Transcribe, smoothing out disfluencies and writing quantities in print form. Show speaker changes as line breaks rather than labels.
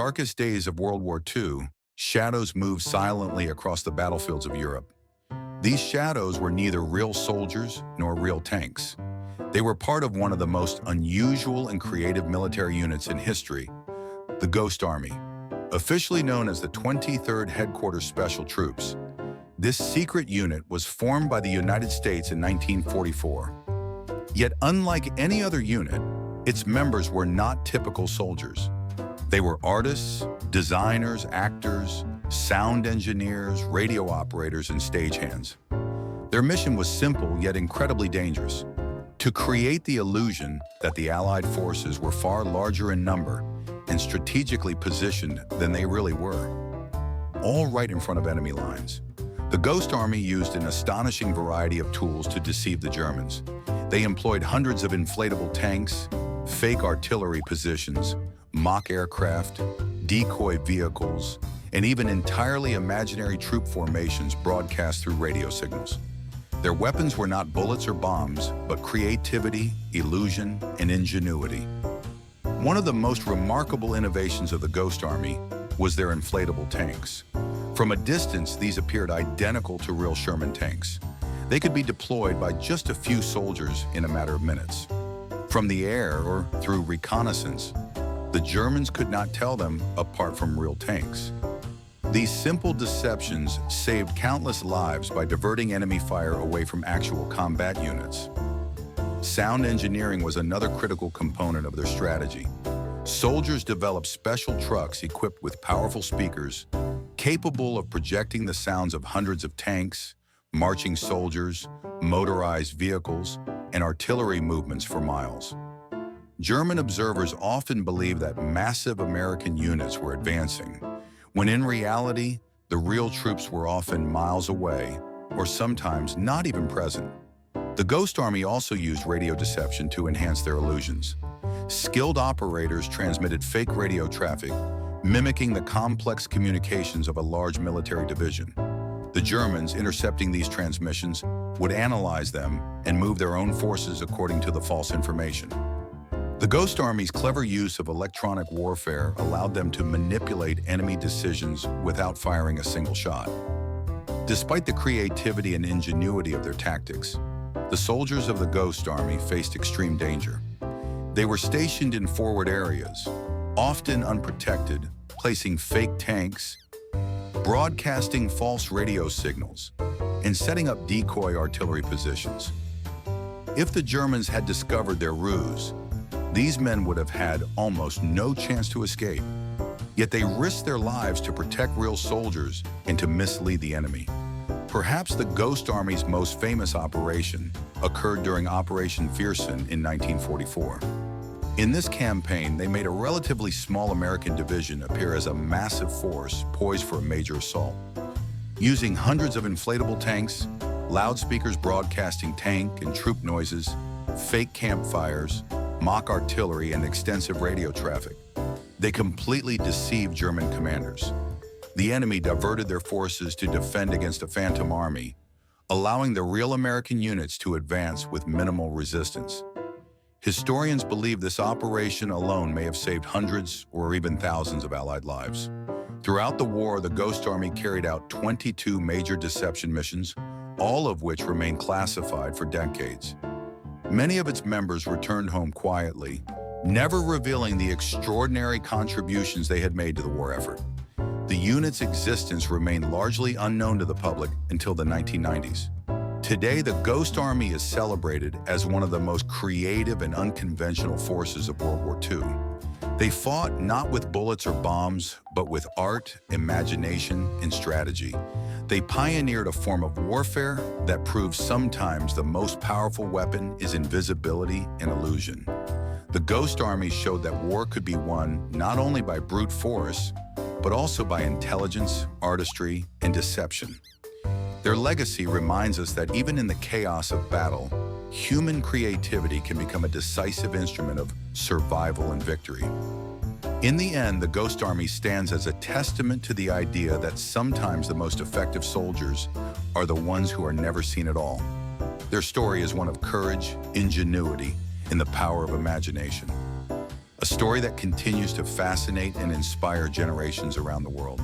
darkest days of World War II, shadows moved silently across the battlefields of Europe. These shadows were neither real soldiers nor real tanks. They were part of one of the most unusual and creative military units in history, the Ghost Army, officially known as the 23rd Headquarters Special Troops. This secret unit was formed by the United States in 1944. Yet unlike any other unit, its members were not typical soldiers. They were artists, designers, actors, sound engineers, radio operators, and stagehands. Their mission was simple yet incredibly dangerous: to create the illusion that the Allied forces were far larger in number and strategically positioned than they really were, all right in front of enemy lines. The Ghost Army used an astonishing variety of tools to deceive the Germans. They employed hundreds of inflatable tanks, fake artillery positions, mock aircraft, decoy vehicles, and even entirely imaginary troop formations broadcast through radio signals. Their weapons were not bullets or bombs, but creativity, illusion, and ingenuity. One of the most remarkable innovations of the Ghost Army was their inflatable tanks. From a distance, these appeared identical to real Sherman tanks. They could be deployed by just a few soldiers in a matter of minutes. From the air or through reconnaissance, the Germans could not tell them apart from real tanks. These simple deceptions saved countless lives by diverting enemy fire away from actual combat units. Sound engineering was another critical component of their strategy. Soldiers developed special trucks equipped with powerful speakers, capable of projecting the sounds of hundreds of tanks, marching soldiers, motorized vehicles, and artillery movements for miles. German observers often believed that massive American units were advancing, when in reality, the real troops were often miles away, or sometimes not even present. The Ghost Army also used radio deception to enhance their illusions. Skilled operators transmitted fake radio traffic, mimicking the complex communications of a large military division. The Germans, intercepting these transmissions, would analyze them and move their own forces according to the false information. The Ghost Army's clever use of electronic warfare allowed them to manipulate enemy decisions without firing a single shot. Despite the creativity and ingenuity of their tactics, the soldiers of the Ghost Army faced extreme danger. They were stationed in forward areas, often unprotected, placing fake tanks, broadcasting false radio signals, and setting up decoy artillery positions. If the Germans had discovered their ruse, these men would have had almost no chance to escape. Yet they risked their lives to protect real soldiers and to mislead the enemy. Perhaps the Ghost Army's most famous operation occurred during Operation Fearson in 1944. In this campaign, they made a relatively small American division appear as a massive force poised for a major assault. Using hundreds of inflatable tanks, loudspeakers broadcasting tank and troop noises, fake campfires, mock artillery, and extensive radio traffic, they completely deceived German commanders. The enemy diverted their forces to defend against a phantom army, allowing the real American units to advance with minimal resistance. Historians believe this operation alone may have saved hundreds or even thousands of Allied lives. Throughout the war, the Ghost Army carried out 22 major deception missions, all of which remain classified for decades. Many of its members returned home quietly, never revealing the extraordinary contributions they had made to the war effort. The unit's existence remained largely unknown to the public until the 1990s. Today, the Ghost Army is celebrated as one of the most creative and unconventional forces of World War II. They fought not with bullets or bombs, but with art, imagination, and strategy. They pioneered a form of warfare that proves sometimes the most powerful weapon is invisibility and illusion. The Ghost Army showed that war could be won not only by brute force, but also by intelligence, artistry, and deception. Their legacy reminds us that even in the chaos of battle, human creativity can become a decisive instrument of survival and victory. In the end, the Ghost Army stands as a testament to the idea that sometimes the most effective soldiers are the ones who are never seen at all. Their story is one of courage, ingenuity, and the power of imagination. a story that continues to fascinate and inspire generations around the world.